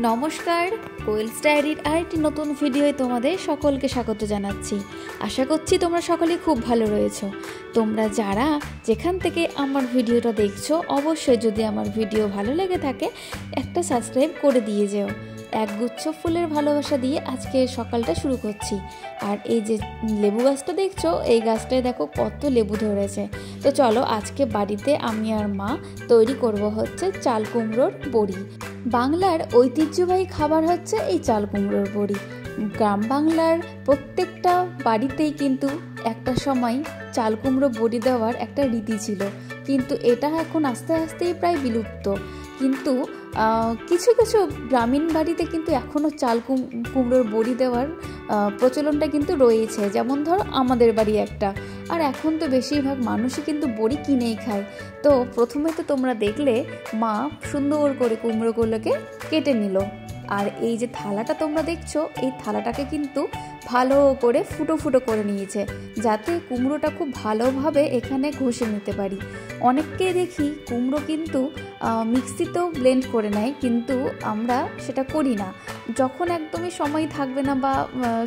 নমস্কার, কোয়েলস ডায়েরির আরেকটি নতুন ভিডিওয় তোমাদের সকলকে স্বাগত জানাচ্ছি। আশা করছি তোমরা সকলে খুব ভালো রয়েছো। তোমরা যারা যেখান থেকে আমার ভিডিওটা দেখছো, অবশ্যই যদি আমার ভিডিও ভালো লেগে থাকে একটা সাবস্ক্রাইব করে দিয়ে যেও। একগুচ্ছ ফুলের ভালোবাসা দিয়ে আজকে সকালটা শুরু করছি। আর এই যে লেবু গাছটা দেখছো, এই গাছটায় দেখো কত লেবু ধরেছে। তো চলো, আজকে বাড়িতে আমি আর মা তৈরি করব হচ্ছে চাল কুমড়োর বড়ি। বাংলার ঐতিহ্যবাহী খাবার হচ্ছে এই চাল কুমড়োর বড়ি। গ্রাম বাংলার প্রত্যেকটা বাড়িতেই কিন্তু একটা সময় চাল কুমড়ো বড়ি দেওয়ার একটা রীতি ছিল, কিন্তু এটা এখন আস্তে আস্তেই প্রায় বিলুপ্ত। কিন্তু কিছু কিছু গ্রামীণ বাড়িতে কিন্তু এখনও চাল কুমড়োর বড়ি দেওয়ার প্রচলনটা কিন্তু রয়েছে। যেমন ধরো আমাদের বাড়ি একটা, আর এখন তো বেশিরভাগ মানুষই কিন্তু বড়ি কিনেই খায়। তো প্রথমে তো তোমরা দেখলে মা সুন্দর করে কুমড়োগুলোকে কেটে নিল। আর এই যে থালাটা তোমরা দেখছো, এই থালাটাকে কিন্তু ভালো করে ফুটো ফুটো করে নিয়েছে, যাতে কুমড়োটা খুব ভালোভাবে এখানে ঘষে নিতে পারি। অনেককে দেখি কুমড়ো কিন্তু মিক্সিতেও ব্লেন্ড করে নেয়, কিন্তু আমরা সেটা করি না। যখন একদমই সময় থাকবে না বা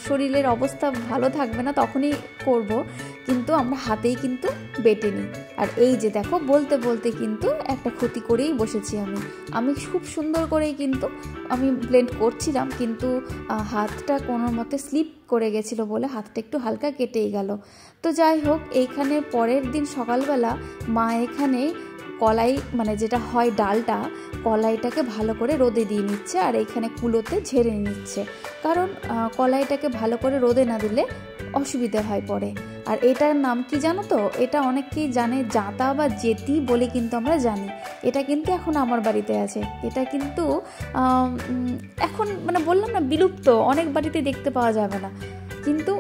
শরীরের অবস্থা ভালো থাকবে না, তখনই করব, কিন্তু আমরা হাতেই কিন্তু বেটে নিই। আর এই যে দেখো, বলতে বলতে কিন্তু একটা ক্ষতি করেই বসেছি আমি খুব সুন্দর করেই কিন্তু আমি ব্লেন্ড করছিলাম, কিন্তু হাতটা কোনো মতে স্লিপ করে গেছিলো বলে হাতটা একটু হালকা কেটেই গেল। তো যাই হোক, এইখানে পরের দিন সকালবেলা মা এখানে কলাই, মানে যেটা হয় ডালটা, কলাইটাকে ভালো করে রোদে দিয়ে নিচ্ছে, আর এইখানে কুলোতে ঝেড়ে নিচ্ছে। কারণ কলাইটাকে ভালো করে রোদে না দিলে অসুবিধা হয় পরে। আর এটার নাম কি জানো তো? এটা অনেকেই জানে জাঁতা বা জেতি বলে কিন্তু আমরা জানি। এটা কিন্তু এখন আমার বাড়িতে আছে। এটা কিন্তু এখন মানে বললাম না, বিলুপ্ত, অনেক বাড়িতে দেখতে পাওয়া যাবে না, কিন্তু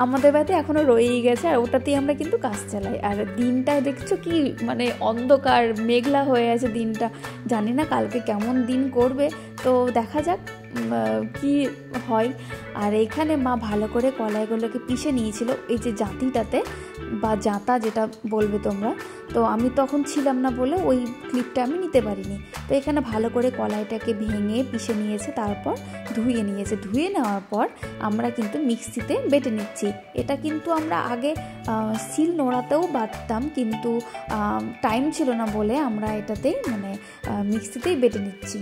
আমাদের বাড়িতে এখনও রয়েই গেছে। আর ওটাতেই আমরা কিন্তু কাজ চালাই। আর দিনটায় দেখছো কি মানে অন্ধকার মেঘলা হয়ে আছে দিনটা। জানি না কালকে কেমন দিন করবে, তো দেখা যাক কি হয়। আর এখানে মা ভালো করে কলাইগুলোকে পিষে নিয়েছিল এই যে জাঁতিটাতে, বা জাঁতা যেটা বলবে তোমরা। তো আমি তখন ছিলাম না বলে ওই ক্লিপটা আমি নিতে পারিনি। তো এখানে ভালো করে কলাইটাকে ভেঙে পিষে নিয়েছে, তারপর ধুয়ে নিয়েছে। ধুয়ে নেওয়ার পর আমরা কিন্তু মিক্সিতে বেটে নিচ্ছি। এটা কিন্তু আমরা আগে শিল নোড়াতেও বাটতাম, কিন্তু টাইম ছিল না বলে আমরা এটাতেই মানে মিক্সিতেই বেটে নিচ্ছি।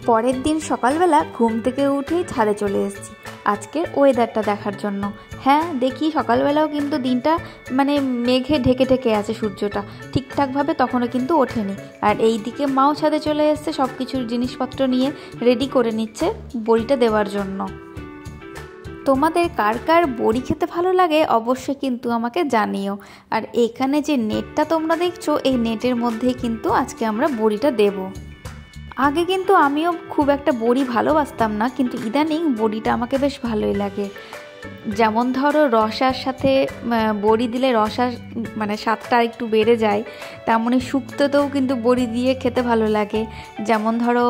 পরের দিন সকালবেলা ঘুম থেকে উঠেই ছাদে চলে এসেছি আজকের ওয়েদারটা দেখার জন্য। হ্যাঁ, দেখি সকালবেলাও কিন্তু দিনটা মানে মেঘে ঢেকে ঢেকে আছে, সূর্যটা ঠিকঠাকভাবে তখনও কিন্তু ওঠেনি। আর এই দিকে মাও ছাদে চলে এসছে, সব কিছুর জিনিসপত্র নিয়ে রেডি করে নিচ্ছে বড়িটা দেওয়ার জন্য। তোমাদের কার কার বড়ি খেতে ভালো লাগে অবশ্যই কিন্তু আমাকে জানিও। আর এখানে যে নেটটা তোমরা দেখছো, এই নেটের মধ্যেই কিন্তু আজকে আমরা বড়িটা দেবো। আগে কিন্তু আমিও খুব একটা বড়ি ভালোবাসতাম না, কিন্তু ইদানিং বড়িটা আমাকে বেশ ভালোই লাগে। যেমন ধরো রসার সাথে বড়ি দিলে রসার মানে স্বাদটা একটু বেড়ে যায়, তেমনই শুক্তোতেও কিন্তু বড়ি দিয়ে খেতে ভালো লাগে। যেমন ধরো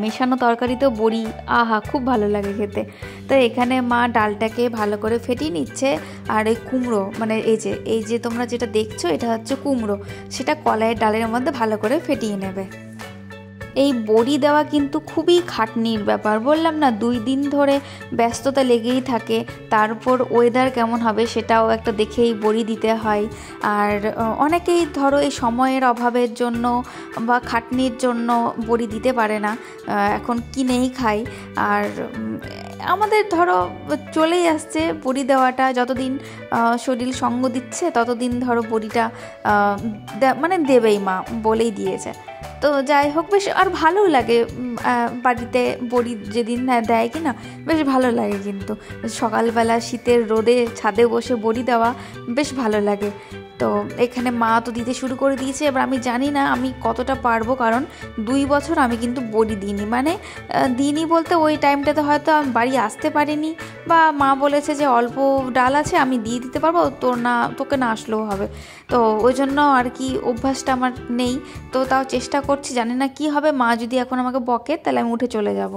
মেশানো তরকারিতেও বড়ি, আহা খুব ভালো লাগে খেতে। তো এখানে মা ডালটাকে ভালো করে ফেটিয়ে নিচ্ছে। আর এই কুমড়ো, মানে এই যে তোমরা যেটা দেখছো, এটা হচ্ছে কুমড়ো, সেটা কলাইয়ের ডালের মধ্যে ভালো করে ফেটিয়ে নেবে। এই বড়ি দেওয়া কিন্তু খুবই খাটনির ব্যাপার। বললাম না, 2 দিন ধরে ব্যস্ততা লেগেই থাকে। তারপর ওয়েদার কেমন হবে সেটাও একটা দেখেই বড়ি দিতে হয়। আর অনেকেই ধরো এই সময়ের অভাবের জন্য বা খাটনির জন্য বড়ি দিতে পারে না, এখন কিনেই খায়। আর আমাদের ধরো চলেই আসছে বড়ি দেওয়াটা, যতদিন শরীর সঙ্গ দিচ্ছে ততদিন ধরো বড়িটা মানে দেবেই, মা বলেই দিয়েছে। তো যাই হোক, বেশ আর ভালো লাগে বাড়িতে বড়ি যেদিন দেয় কি না, বেশ ভালো লাগে। কিন্তু সকালবেলা শীতের রোদে ছাদে বসে বড়ি দেওয়া বেশ ভালো লাগে। তো এখানে মা তো দিতে শুরু করে দিয়েছে। এবার আমি জানি না আমি কতটা পারবো, কারণ 2 বছর আমি কিন্তু বড়ি দিইনি। মানে দিইনি বলতে ওই টাইমটাতে হয়তো আমি বাড়ি আসতে পারিনি, বা মা বলেছে যে অল্প ডাল আছে আমি দিয়ে দিতে পারবো, তোকে না আসলেও হবে। তো ওই জন্য আর কি অভ্যাসটা আমার নেই। তো তাও চেষ্টা করছি, জানি না কি হবে। মা যদি এখন আমাকে বকে তাহলে আমি উঠে চলে যাব।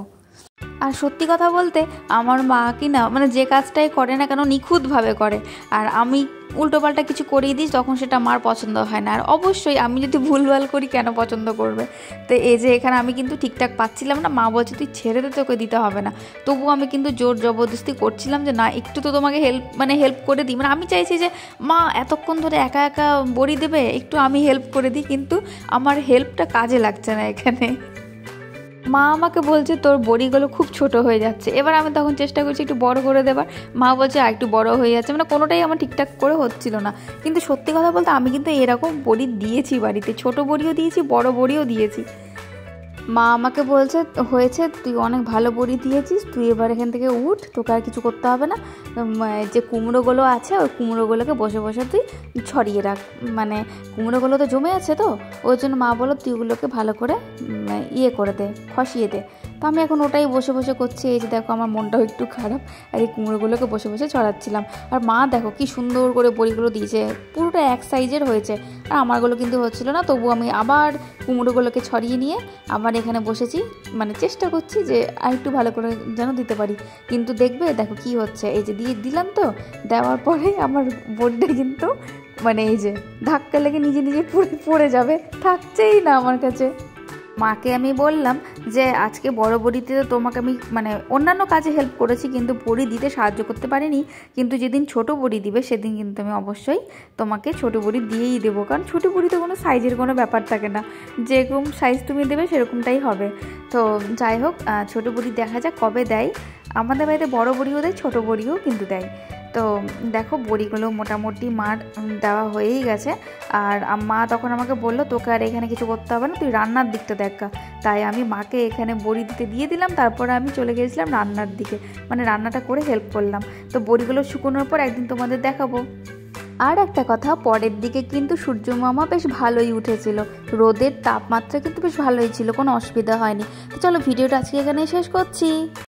আর সত্যি কথা বলতে আমার মা কি না মানে যে কাজটাই করে না কেন নিখুঁতভাবে করে, আর আমি উল্টোপাল্টা কিছু করিয়ে দিই তখন সেটা মার পছন্দ হয় না। আর অবশ্যই আমি যদি ভুলভাল করি কেন পছন্দ করবে। তো এই যে এখানে আমি কিন্তু ঠিকঠাক পাচ্ছিলাম না, মা বলছে তুই ছেড়ে দে, তোকে দিতে হবে না। তবুও আমি কিন্তু জোর জবরদস্তি করছিলাম যে না একটু তো তোমাকে হেল্প করে দিই, মানে আমি চাইছি যে মা এতক্ষণ ধরে একা একা বড়ি দেবে, একটু আমি হেল্প করে দিই, কিন্তু আমার হেল্পটা কাজে লাগছে না এখানে। মা আমাকে বলছে তোর বড়িগুলো খুব ছোট হয়ে যাচ্ছে। এবার আমি তখন চেষ্টা করছি একটু বড় করে দেবার, মা বলছে আর একটু বড় হয়ে যাচ্ছে, মানে কোনোটাই আমার ঠিকঠাক করে হচ্ছিল না। কিন্তু সত্যি কথা বলতে আমি কিন্তু এরকম বড়ি দিয়েছি বাড়িতে, ছোট বড়িও দিয়েছি, বড় বড়িও দিয়েছি। মা আমাকে বলছে হয়েছে, তুই অনেক ভালো বড়ি দিয়েছিস, তুই এবার এখান থেকে উঠ, তোকে আর কিছু করতে হবে না। যে কুমড়োগুলো আছে ওই কুমড়োগুলোকে বসে বসে তুই ছড়িয়ে রাখ, মানে কুমড়োগুলো তো জমে আছে তো, ওই জন্য মা বলো তুই ওগুলোকে ভালো করে করে দে, খসিয়ে দে। তো আমি এখন ওটাই বসে বসে করছি। এই যে দেখো আমার মনটাও একটু খারাপ, আর এই কুমড়োগুলোকে বসে বসে ছড়াচ্ছিলাম। আর মা দেখো কি সুন্দর করে বড়িগুলো দিয়েছে, পুরোটা এক সাইজের হয়েছে। আর আমারগুলো কিন্তু হচ্ছিল না, তবু আমি আবার কুমড়োগুলোকে ছড়িয়ে নিয়ে আবার এখানে বসেছি, মানে চেষ্টা করছি যে আর একটু ভালো করে যেন দিতে পারি। কিন্তু দেখো কি হচ্ছে, এই যে দিলাম তো, দেওয়ার পরে আমার বড়িটা কিন্তু মানে এই যে ধাক্কা লেগে নিজে নিজে পড়ে যাবে, থাকছেই না আমার কাছে। মাকে আমি বললাম যে আজকে বড় বড়িতে তো তোমাকে আমি মানে অন্যান্য কাজে হেল্প করেছি, কিন্তু বড়ি দিতে সাহায্য করতে পারিনি, কিন্তু যেদিন ছোট বড়ি দিবে সেদিন কিন্তু আমি অবশ্যই তোমাকে ছোট বড়ি দিয়েই দেবো, কারণ ছোটো বড়িতে কোনো সাইজের কোনো ব্যাপার থাকে না, যেরকম সাইজ তুমি দেবে সেরকমটাই হবে। তো যাই হোক, ছোটো বড়ি দেখা যাক কবে দেয়। আমাদের বাড়িতে বড় বড়িও দেয়, ছোটো বড়িও কিন্তু দেয়। তো দেখো বড়িগুলো মোটামুটি মার দেওয়া হয়েই গেছে। আর মা তখন আমাকে বললো তোকে আর এখানে কিছু করতে হবে না, তুই রান্নার দিকটা দেখা। তাই আমি মাকে এখানে বড়ি দিতে দিয়ে দিলাম, তারপরে আমি চলে গেছিলাম রান্নার দিকে, মানে রান্নাটা করে হেল্প করলাম। তো বড়িগুলো শুকোনোর পর একদিন তোমাদের দেখাবো। আর একটা কথা, পরের দিকে কিন্তু সূর্য মামা বেশ ভালোই উঠেছিল, রোদের তাপমাত্রা কিন্তু বেশ ভালোই ছিল, কোনো অসুবিধা হয়নি। তো চলো ভিডিওটা আজকে এখানেই শেষ করছি।